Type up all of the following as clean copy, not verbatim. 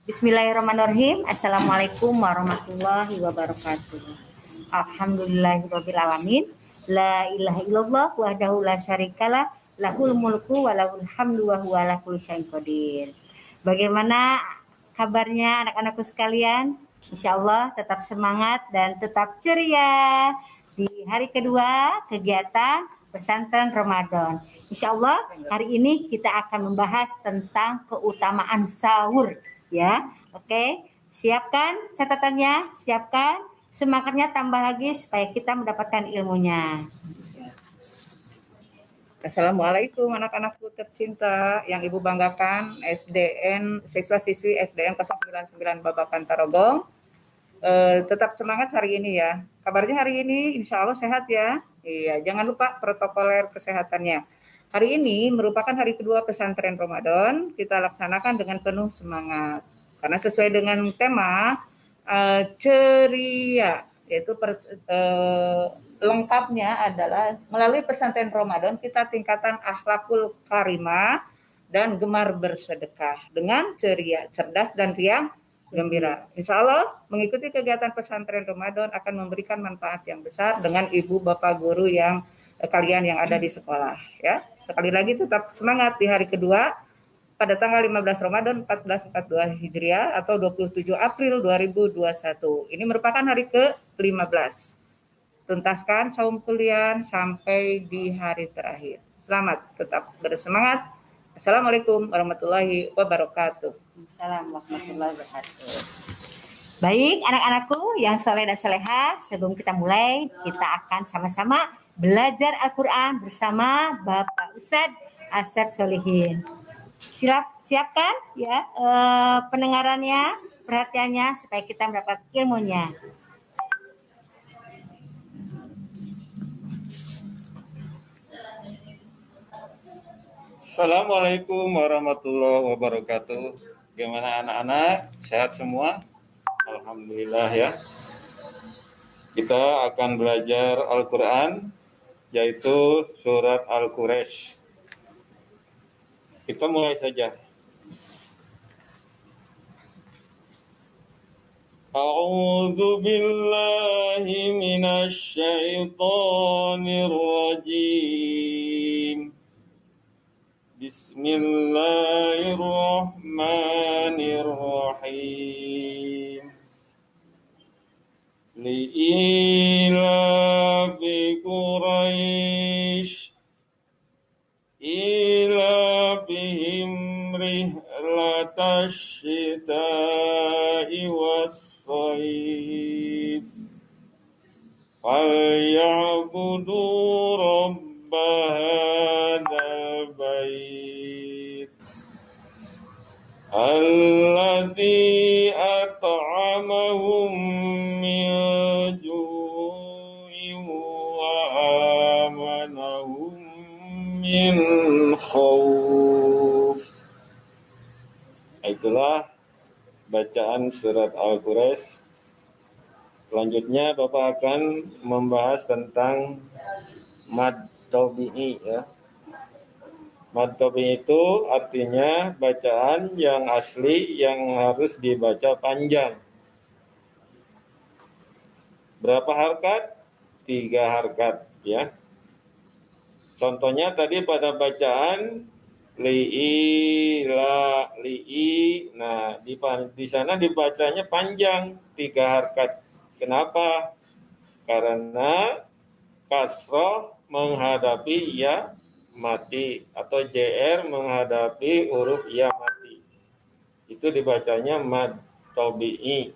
Bismillahirrahmanirrahim. Assalamualaikum warahmatullahi wabarakatuh. Alhamdulillahirabbil alamin. La ilaha illallah wahdahu la syarikalah, lahul mulku wa lahul hamdu wa huwa ala kulli syai'in qadir. Bagaimana kabarnya anak-anakku sekalian? Insyaallah tetap semangat dan tetap ceria di hari kedua kegiatan pesantren Ramadan. Insyaallah hari ini kita akan membahas tentang keutamaan sahur. Ya, oke. Siapkan catatannya, siapkan semangatnya, tambah lagi supaya kita mendapatkan ilmunya. Assalamualaikum anak-anakku tercinta yang Ibu banggakan, SDN siswa-siswi SDN 099 Babakan Tarogong. Tetap semangat hari ini ya. Kabarnya hari ini insya Allah sehat ya. Iya, jangan lupa protokoler kesehatannya. Hari ini merupakan hari kedua pesantren Ramadan, kita laksanakan dengan penuh semangat. Karena sesuai dengan tema ceria, yaitu lengkapnya adalah melalui pesantren Ramadan kita tingkatan akhlakul karimah dan gemar bersedekah dengan ceria, cerdas dan riang gembira. Insya Allah mengikuti kegiatan pesantren Ramadan akan memberikan manfaat yang besar dengan ibu bapak guru yang kalian yang ada di sekolah ya. Sekali lagi tetap semangat di hari kedua pada tanggal 15 Ramadan 1442 Hijriah atau 27 April 2021. Ini merupakan hari ke-15. Tuntaskan saum kuliah sampai di hari terakhir. Selamat, tetap bersemangat. Assalamualaikum warahmatullahi wabarakatuh. Assalamualaikum warahmatullahi wabarakatuh. Baik, anak-anakku yang soleh dan soleha, sebelum kita mulai, kita akan sama-sama belajar Al-Quran bersama Bapak Ustadz Asep Solihin. Siapkan ya pendengarannya, perhatiannya supaya kita mendapat ilmunya. Assalamualaikum warahmatullahi wabarakatuh. Gimana anak-anak? Sehat semua? Alhamdulillah ya. Kita akan belajar Al-Quran, yaitu surat Al-Quraisy. Kita mulai saja. A'udzu billahi minasy syaithanir rajim. Bismillahirrahmanirrahim. Li'ilafi Quraisy ilafihim rihlatash syita'i was-sayf falyabudu rabba hadzal bait alladzi at'amahum min ju'in wa amanahum min khauf. Itulah bacaan surat Al-Quraisy. Selanjutnya Bapak akan membahas tentang mad tabi'i ya. Mad tabi'i itu artinya bacaan yang asli yang harus dibaca panjang. Berapa harkat? 3 harkat ya. Contohnya tadi pada bacaan li'i, la, li'i. Nah, di sana dibacanya panjang 3 harkat. Kenapa? Karena kasroh menghadapi ya mati atau JR menghadapi huruf ya mati. Itu dibacanya mad tabi'i.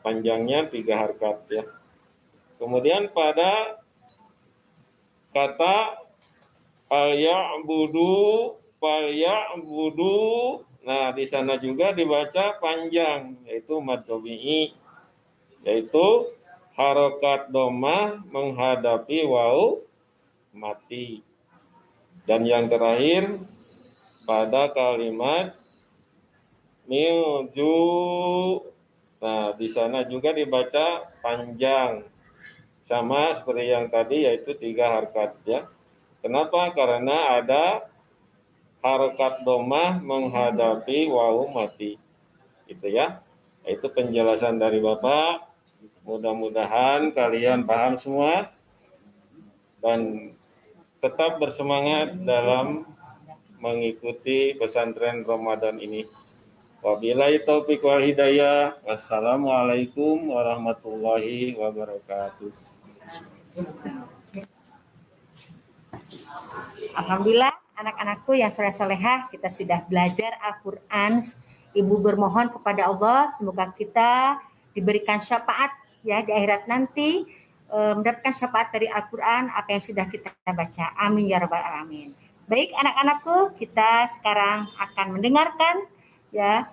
Panjangnya 3 harkat ya. Kemudian pada kata Falyabudu, nah di sana juga dibaca panjang, yaitu mad tabi'i, yaitu harokat domah menghadapi waw mati. Dan yang terakhir pada kalimat milju, nah di sana juga dibaca panjang, sama seperti yang tadi, yaitu 3 harkat ya. Kenapa? Karena ada harokat domah menghadapi wawu mati. Itu gitu ya. Itu penjelasan dari Bapak. Mudah-mudahan kalian paham semua dan tetap bersemangat dalam mengikuti pesantren Ramadan ini. Wabillahi taufiq wal hidayah. Wassalamualaikum warahmatullahi wabarakatuh. Alhamdulillah anak-anakku yang soleh-solehah, kita sudah belajar Al-Quran. Ibu bermohon kepada Allah semoga kita diberikan syafaat ya di akhirat nanti, mendapatkan syafaat dari Al-Quran apa yang sudah kita baca. Amin ya rabbal alamin. Baik anak-anakku, kita sekarang akan mendengarkan ya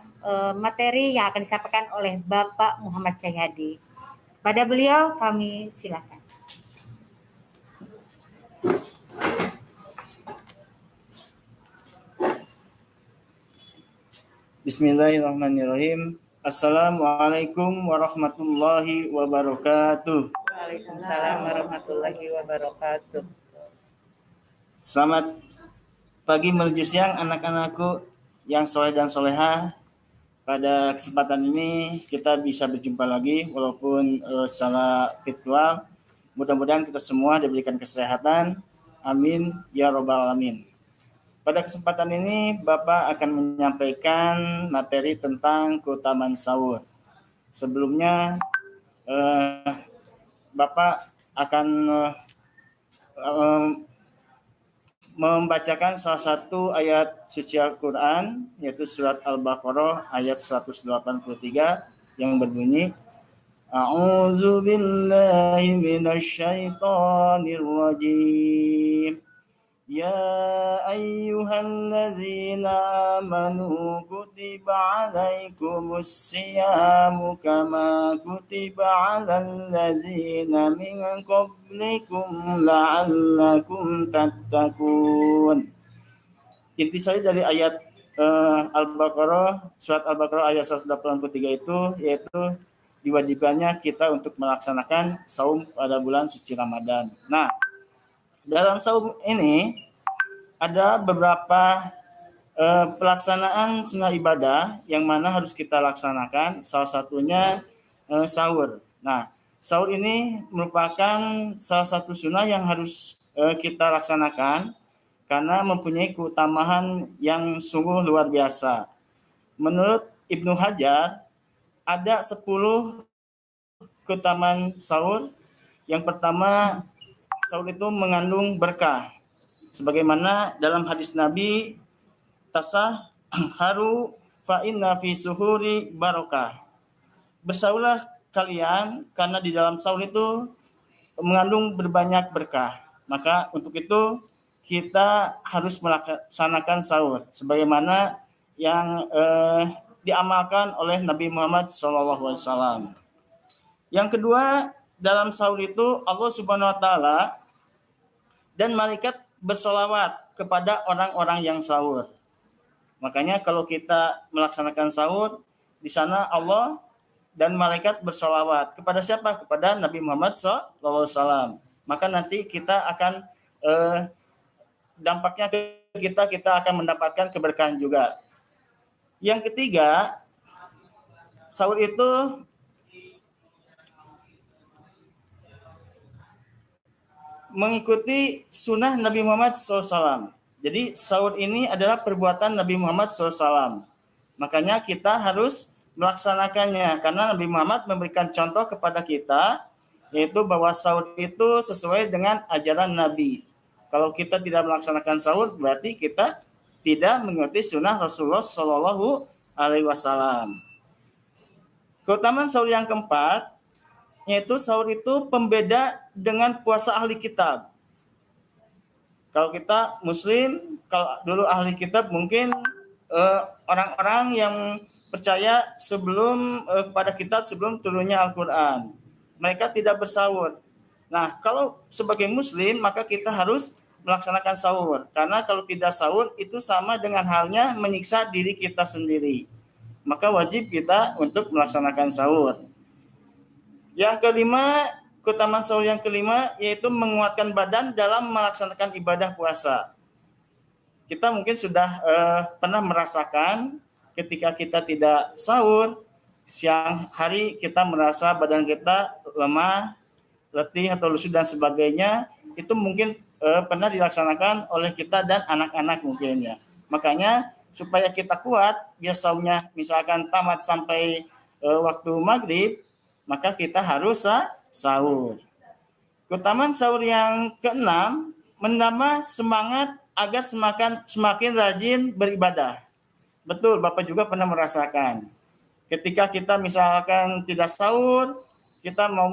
materi yang akan disampaikan oleh Bapak Muhammad Cahyadi. Pada beliau kami silakan. Bismillahirrahmanirrahim. Assalamualaikum warahmatullahi wabarakatuh. Waalaikumsalam warahmatullahi wabarakatuh. Selamat pagi menuju siang anak-anakku yang soleh dan solehah. Pada kesempatan ini kita bisa berjumpa lagi walaupun secara virtual. Mudah-mudahan kita semua diberikan kesehatan. Amin ya robbal alamin. Pada kesempatan ini Bapak akan menyampaikan materi tentang keutamaan sahur. Sebelumnya Bapak akan membacakan salah satu ayat suci Al-Quran, yaitu surat Al-Baqarah ayat 183 yang berbunyi, A'udzu billahi minasyaitonir rajim. Ya ayyuhalladzina amanu kutiba alaikumus siyamu kama kutiba alal ladzina min qablikum la'allakum tattaqun. Intisari dari ayat Al-Baqarah, surat Al-Baqarah ayat 183 itu yaitu diwajibkannya kita untuk melaksanakan saum pada bulan suci Ramadan. Nah, dalam saum ini ada beberapa pelaksanaan sunnah ibadah yang mana harus kita laksanakan. Salah satunya sahur. Nah, sahur ini merupakan salah satu sunnah yang harus kita laksanakan karena mempunyai keutamaan yang sungguh luar biasa. Menurut Ibnu Hajar, ada 10 keutamaan sahur. Yang pertama, sahur itu mengandung berkah. Sebagaimana dalam hadis Nabi, tasahharu fa inna fi suhuri barakah. Bersahurlah kalian karena di dalam sahur itu mengandung berbanyak berkah. Maka untuk itu kita harus melaksanakan sahur sebagaimana yang diamalkan oleh Nabi Muhammad SAW. Yang kedua, dalam sahur itu Allah Subhanahu wa taala dan malaikat bersolawat kepada orang-orang yang sahur. Makanya kalau kita melaksanakan sahur, di sana Allah dan malaikat bersolawat kepada siapa? Kepada Nabi Muhammad SAW. Maka nanti kita akan dampaknya ke kita akan mendapatkan keberkahan juga. Yang ketiga, sahur itu mengikuti sunnah Nabi Muhammad SAW. Jadi sahur ini adalah perbuatan Nabi Muhammad SAW. Makanya kita harus melaksanakannya karena Nabi Muhammad memberikan contoh kepada kita, yaitu bahwa sahur itu sesuai dengan ajaran Nabi. Kalau kita tidak melaksanakan sahur, berarti kita tidak mengikuti sunnah Rasulullah Shallallahu Alaihi Wasallam. Keutamaan sahur yang keempat, yaitu sahur itu pembeda dengan puasa ahli kitab. Kalau kita Muslim, kalau dulu ahli kitab mungkin orang-orang yang percaya sebelum kepada kitab sebelum turunnya Al-Quran. Mereka tidak bersahur. Nah, kalau sebagai Muslim maka kita harus melaksanakan sahur. Karena kalau tidak sahur itu sama dengan halnya menyiksa diri kita sendiri. Maka wajib kita untuk melaksanakan sahur. Yang kelima, keutamaan sahur yang kelima yaitu menguatkan badan dalam melaksanakan ibadah puasa. Kita mungkin sudah pernah merasakan ketika kita tidak sahur, siang hari kita merasa badan kita lemah, letih atau lesu dan sebagainya, itu mungkin pernah dilaksanakan oleh kita dan anak-anak mungkin ya. Makanya supaya kita kuat, biar saumnya misalkan tamat sampai waktu maghrib, maka kita harus sahur. Keutamaan sahur yang keenam, menambah semangat agar semakin rajin beribadah. Betul, Bapak juga pernah merasakan. Ketika kita misalkan tidak sahur, kita mau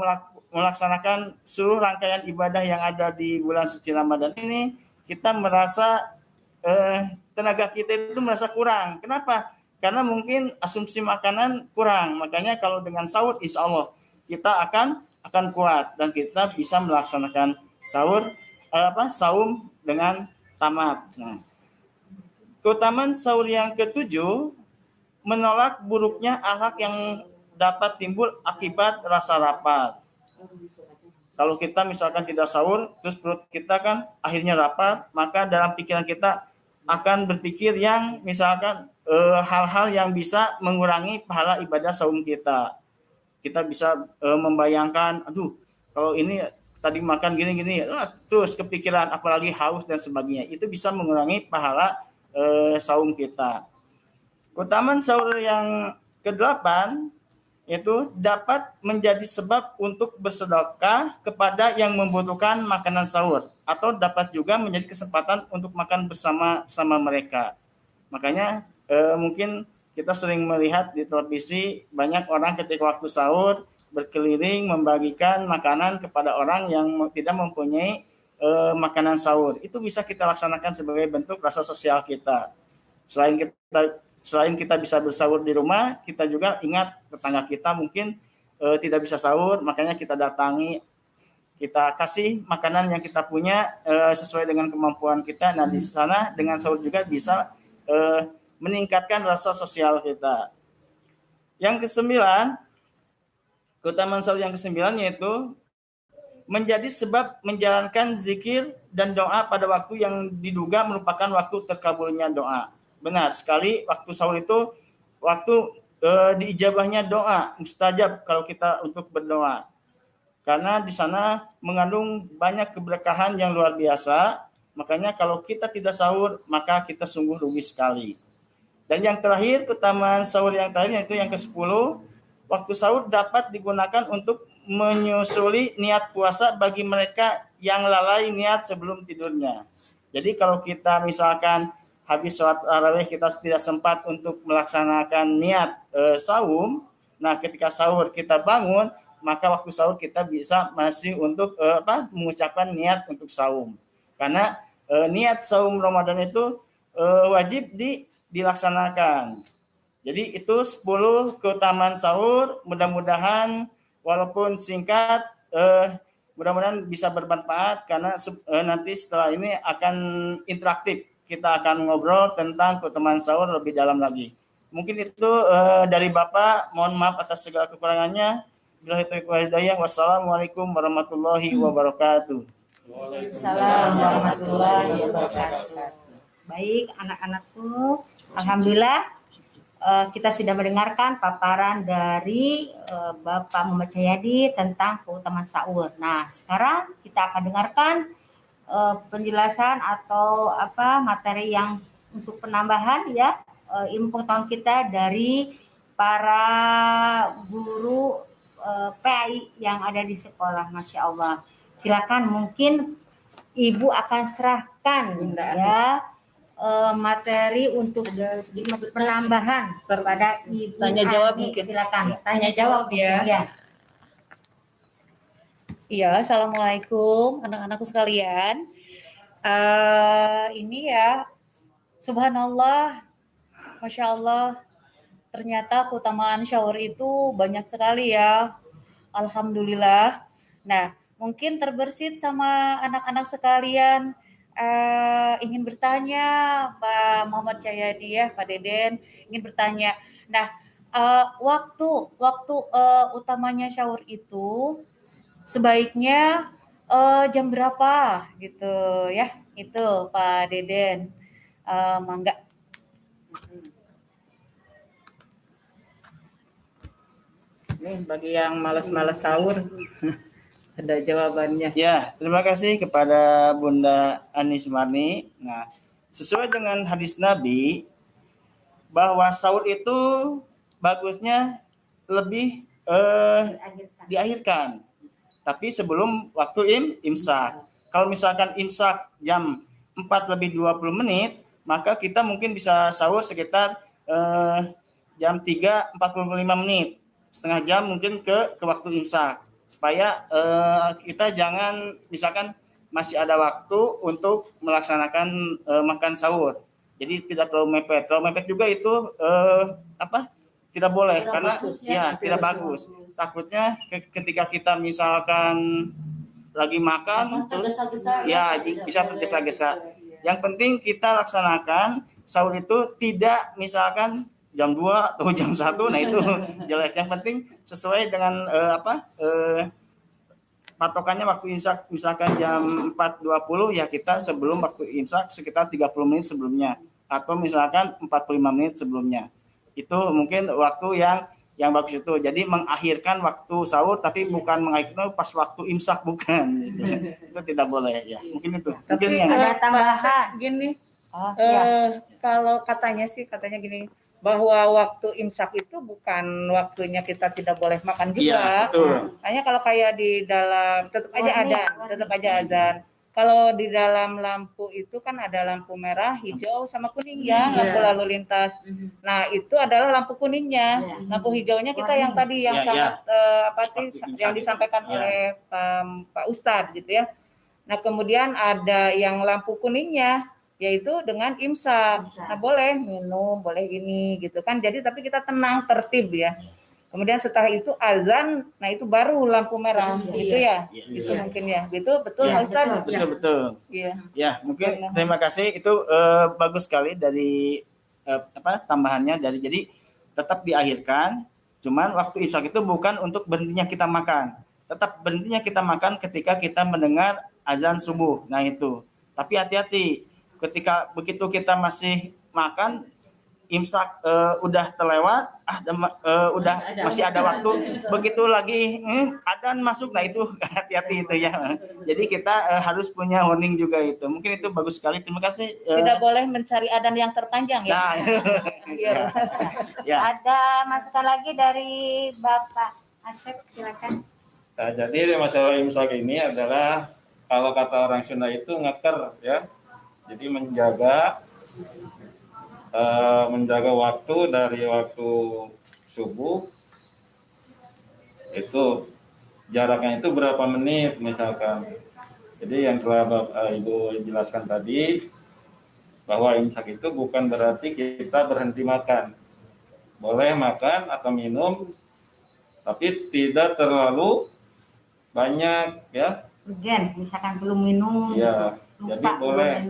melaksanakan seluruh rangkaian ibadah yang ada di bulan suci Ramadan ini, kita merasa tenaga kita itu merasa kurang. Kenapa? Karena mungkin asumsi makanan kurang. Makanya kalau dengan sahur, insya Allah kita akan kuat dan kita bisa melaksanakan saum dengan tamat. Nah, keutamaan sahur yang ketujuh, menolak buruknya akhlak yang dapat timbul akibat rasa lapar. Kalau kita misalkan tidak sahur, terus perut kita kan akhirnya lapar, maka dalam pikiran kita akan berpikir yang misalkan hal-hal yang bisa mengurangi pahala ibadah saum kita. Kita bisa membayangkan, aduh, kalau ini tadi makan gini-gini, terus kepikiran apalagi haus dan sebagainya. Itu bisa mengurangi pahala saum kita. Keutamaan sahur yang ke-8 itu dapat menjadi sebab untuk bersedekah kepada yang membutuhkan makanan sahur, atau dapat juga menjadi kesempatan untuk makan bersama mereka. Makanya mungkin kita sering melihat di televisi banyak orang ketika waktu sahur berkeliling membagikan makanan kepada orang yang tidak mempunyai makanan sahur. Itu bisa kita laksanakan sebagai bentuk rasa sosial kita. Selain kita bisa bersahur di rumah, kita juga ingat tetangga kita mungkin tidak bisa sahur, makanya kita datangi, kita kasih makanan yang kita punya sesuai dengan kemampuan kita. Nah, di sana dengan sahur juga bisa meningkatkan rasa sosial kita. Yang kesembilan, keutamaan sahur yang kesembilan yaitu menjadi sebab menjalankan zikir dan doa pada waktu yang diduga merupakan waktu terkabulnya doa. Benar sekali, waktu sahur itu waktu diijabahnya doa, mustajab kalau kita untuk berdoa. Karena di sana mengandung banyak keberkahan yang luar biasa, makanya kalau kita tidak sahur, maka kita sungguh rugi sekali. Dan yang terakhir, keutamaan sahur yang terakhir yaitu yang ke-10, waktu sahur dapat digunakan untuk menyusuli niat puasa bagi mereka yang lalai niat sebelum tidurnya. Jadi kalau kita misalkan habis sholat tarawih kita tidak sempat untuk melaksanakan niat saum, nah ketika sahur kita bangun, maka waktu sahur kita bisa masih untuk mengucapkan niat untuk saum. Karena niat saum Ramadan itu wajib dilaksanakan. Jadi itu 10 keutamaan sahur. Mudah-mudahan walaupun singkat, mudah-mudahan bisa bermanfaat karena nanti setelah ini akan interaktif. Kita akan ngobrol tentang keutamaan sahur lebih dalam lagi. Mungkin itu dari Bapak. Mohon maaf atas segala kekurangannya. Wassalamualaikum warahmatullahi wabarakatuh. Waalaikumsalam warahmatullahi wabarakatuh. Baik, anak-anakku, alhamdulillah kita sudah mendengarkan paparan dari Bapak Muhammad Cahyadi tentang keutamaan sahur. Nah, sekarang kita akan dengarkan penjelasan atau materi yang untuk penambahan ya ilmu pengetahuan kita dari para guru PAI yang ada di sekolah. Masya Allah. Silakan, mungkin Ibu akan serahkan ya materi untuk penambahan kepada Ibu Tanya jawab Ani. mungkin. Silakan tanya jawab ya. Iya, assalamualaikum anak-anakku sekalian. Ini ya, subhanallah, masya Allah, ternyata keutamaan sahur itu banyak sekali ya. Alhamdulillah. Nah, mungkin terbersit sama anak-anak sekalian. Ingin bertanya Pak Muhammad Cahyadi ya, Pak Deden ingin bertanya. Nah, waktu utamanya sahur itu sebaiknya jam berapa gitu ya, itu Pak Deden. Mangga. Nih bagi yang malas-malas sahur ada jawabannya. Ya, terima kasih kepada Bunda Ani Sumarni. Nah, sesuai dengan hadis Nabi bahwa sahur itu bagusnya lebih diakhirkan, tapi sebelum waktu imsak. Kalau misalkan imsak jam 4 lebih 20 menit, maka kita mungkin bisa sahur sekitar jam 3:45 menit. Setengah jam mungkin ke waktu imsak. Supaya kita jangan misalkan masih ada waktu untuk melaksanakan makan sahur. Jadi tidak terlalu mepet. Terlalu mepet juga itu tidak boleh Tidak karena bagus tidak bagus. Takutnya ketika kita misalkan lagi makan terus bisa tergesa-gesa. Yang penting kita laksanakan sahur itu tidak misalkan jam 2 atau jam 1, nah itu jelek. Yang penting sesuai dengan patokannya waktu imsak, misalkan jam 4.20 ya kita sebelum waktu imsak sekitar 30 menit sebelumnya atau misalkan 45 menit sebelumnya. Itu mungkin waktu yang bagus itu. Jadi mengakhirkan waktu sahur tapi bukan mengakhirkan pas waktu imsak, bukan. Itu tidak boleh ya. Mungkin itu. Tapi Mungkin yang ada tambahan. Gini, Ya. kalau katanya gini bahwa waktu imsak itu bukan waktunya kita tidak boleh makan iya, juga. betul. Hanya kalau kayak di dalam tetap aja azan. Kalau di dalam lampu itu kan ada lampu merah, hijau, sama kuning ya, lampu lalu lintas. Nah itu adalah lampu kuningnya, lampu hijaunya kita yang tadi yang sangat yang disampaikan oleh Pak Ustadz gitu ya. Nah kemudian ada yang lampu kuningnya, yaitu dengan imsak. Nah boleh minum, boleh ini gitu kan. Jadi tapi kita tenang, tertib ya. Kemudian setelah itu azan, nah itu baru lampu merah, gitu ya, itu mungkin ya, gitu betul Pak Ustadz? Betul. Iya. Ya, mungkin terima kasih itu bagus sekali dari tambahannya jadi tetap diakhirkan. Cuman waktu imsak itu bukan untuk berhentinya kita makan, tetap berhentinya kita makan ketika kita mendengar azan subuh. Nah itu. Tapi hati-hati ketika begitu kita masih makan imsak udah terlewat, masih ada waktu, begitu lagi adzan masuk, nah itu hati-hati itu ya. Jadi kita harus punya warning juga itu. Mungkin itu bagus sekali. Terima kasih. Tidak boleh mencari adzan yang terpanjang ya. Nah, ya. Ada masukan lagi dari Bapak Asep, silakan. Nah, jadi masalah imsak ini adalah kalau kata orang Sunda itu ngeker ya. Jadi menjaga waktu dari waktu subuh itu jaraknya itu berapa menit misalkan. Jadi yang telah Ibu jelaskan tadi bahwa imsak itu bukan berarti kita berhenti makan. Boleh makan atau minum tapi tidak terlalu banyak ya. Misalkan belum minum. Iya. Jadi boleh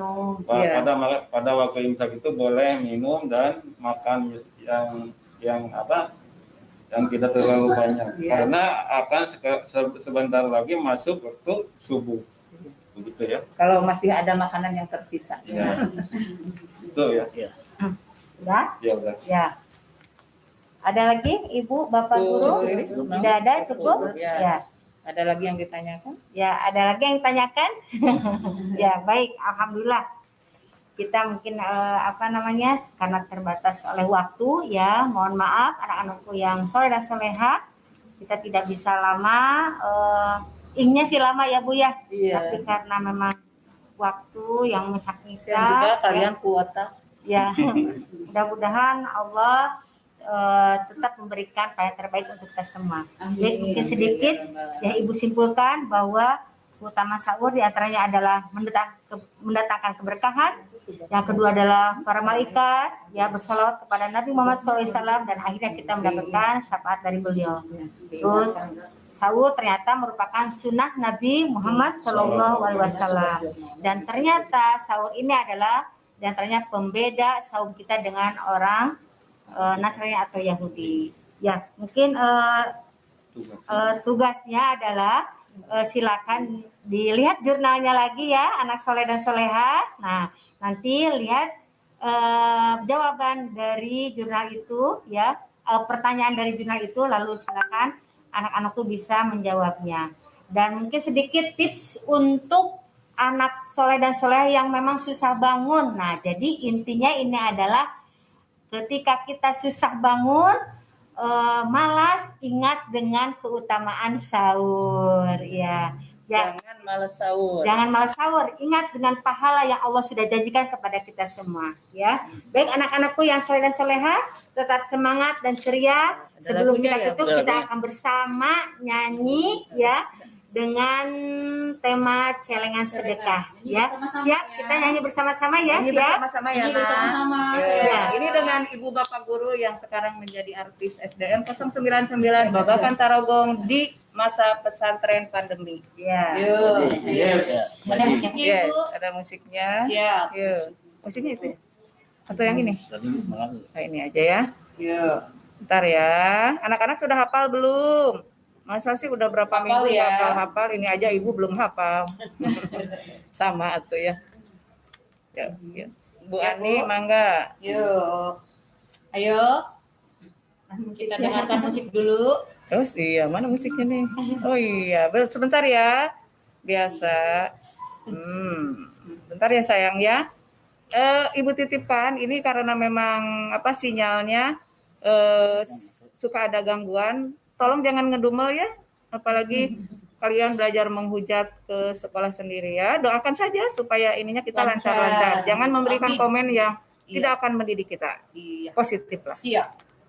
pada waktu imsak itu boleh minum dan makan yang tidak terlalu banyak karena akan sebentar lagi masuk waktu subuh, begitu ya. Kalau masih ada makanan yang tersisa. Ya. Itu ya. Udah? Ya udah. Ya. Ada lagi Ibu, Bapak Guru? Tidak ada, cukup? Ya. Ada lagi yang ditanyakan? Ya, ada lagi yang ditanyakan? Ya, baik. Alhamdulillah. Kita mungkin karena terbatas oleh waktu ya, mohon maaf anak-anakku yang soleh dan soleha. Kita tidak bisa lama. Inginnya sih lama ya Bu ya. Iya. Tapi karena memang waktu yang mesak-mesak. Dan juga kalian kuota. Ya, mudah-mudahan Allah tetap memberikan yang terbaik untuk kita semua. Jadi mungkin sedikit ya Ibu simpulkan bahwa utama sahur diantaranya adalah mendatangkan keberkahan. Yang kedua adalah para malaikat ya bersalawat kepada Nabi Muhammad SAW dan akhirnya kita mendapatkan syafaat dari beliau. Terus sahur ternyata merupakan sunnah Nabi Muhammad SAW dan ternyata sahur ini adalah diantaranya pembeda sahur kita dengan orang Nasrani atau Yahudi. Ya, mungkin tugasnya adalah silakan dilihat jurnalnya lagi ya, anak soleh dan soleha. Nah, nanti lihat jawaban dari jurnal itu ya. pertanyaan dari jurnal itu, lalu silakan anak-anak tuh bisa menjawabnya. Dan mungkin sedikit tips untuk anak soleh dan soleh yang memang susah bangun. Nah, jadi intinya ini adalah ketika kita susah bangun, malas, ingat dengan keutamaan sahur, ya. Jangan malas sahur. Jangan malas sahur. Ingat dengan pahala yang Allah sudah janjikan kepada kita semua, ya. Baik anak-anakku yang soleh dan soleha, tetap semangat dan ceria. Sebelum kita tutup, kita akan bersama nyanyi, ya, dengan tema celengan sedekah, ya. Siap? Kita nyanyi bersama-sama, ya. Ini Siap? bersama-sama ya, Ini bersama-sama. Ya. Ini dengan Ibu Bapak Guru yang sekarang menjadi artis SDN 099 Babakan Tarogong di masa pesantren pandemi. Ya. Yuk. Ada musiknya, Yes, Ibu. ada musiknya. Siap. Yuk. Musiknya itu ya? Atau yang ini? Nah, ini aja ya. Yuk. Ntar ya. Anak-anak sudah hafal belum? Masa sih udah berapa Hafal minggu ya. hafal? Ini aja Ibu belum hafal. Sama atuh ya. Yuk. Bu Ya, Ani, Bu. mangga. Yuk. Ayo. Kita dengarkan musik dulu. Oh iya, mana musiknya nih? Oh iya, sebentar ya. Biasa. Bentar ya sayang ya. Ibu titipkan ini karena memang sinyalnya suka ada gangguan. Tolong jangan ngedumel ya. Apalagi kalian belajar menghujat ke sekolah sendiri ya. Doakan saja supaya ininya kita lancar-lancar. Jangan memberikan komen yang tidak akan mendidik kita. Iya. Positif lah. Siap.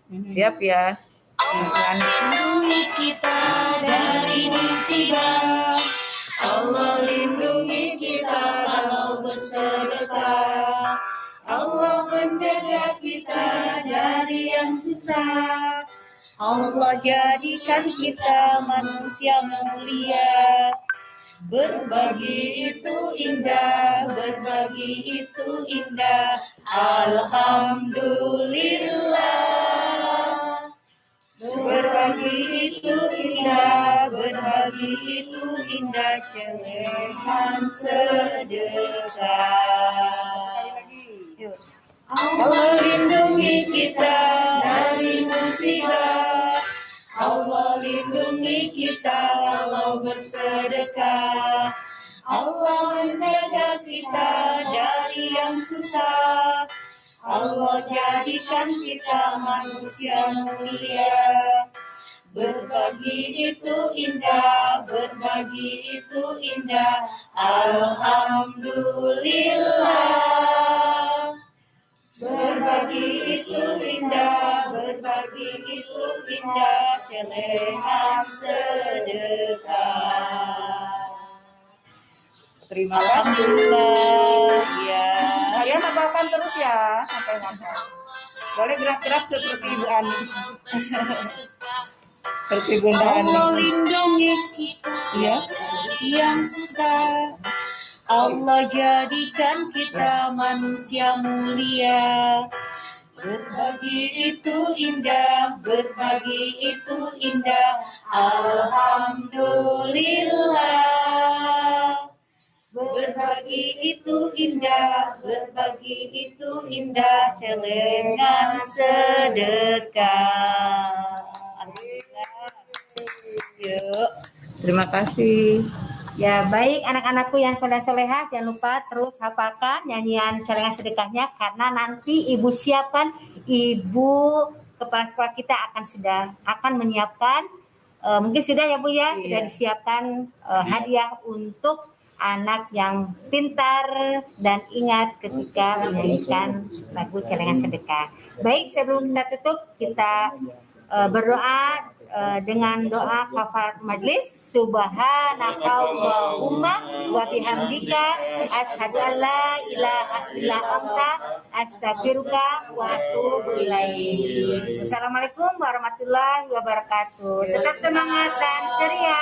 Siap ya. Lindungi kita dari musibah. Allah lindungi kita kalau bersedekah. Allah menjaga kita dari yang susah. Allah jadikan kita manusia mulia. Berbagi itu indah, berbagi itu indah. Alhamdulillah. Berbagi itu indah, berbagi itu indah, celengan sedekah. Allah lindungi kita dari musibah. Allah lindungi kita kalau bersedekah. Allah menjaga kita dari yang susah. Allah jadikan kita manusia mulia. Berbagi itu indah, berbagi itu indah. Alhamdulillah. Berbagi itu indah, berbagi itu indah. Celengan sedekah. Terima kasih. Alhamdulillah. Ya. Kalian hafalkan terus ya sampai hafal. Boleh gerak-gerak seperti Ibu Ani. Seperti Bunda Ani. Allah lindungi kita Ya. dari yang susah. Allah jadikan kita manusia mulia. Berbagi itu indah, berbagi itu indah. Alhamdulillah. Berbagi itu indah, berbagi itu indah. Celengan sedekah. Alhamdulillah. Yuk. Terima kasih. Ya, baik anak-anakku yang soleh-soleha, jangan lupa terus hafalkan nyanyian celengan sedekahnya karena nanti Ibu siapkan, Ibu kepala sekolah kita akan menyiapkan mungkin sudah ya Bu ya, sudah disiapkan hadiah untuk anak yang pintar dan ingat ketika menyanyikan lagu celengan sedekah. Baik, sebelum kita tutup kita berdoa dengan doa kafarat majlis. Subhanakallahumma wa bihamdika asyhadu an la ilaha illa anta astaghfiruka wa atubu ilaik. Assalamualaikum warahmatullahi wabarakatuh. Tetap semangat dan ceria.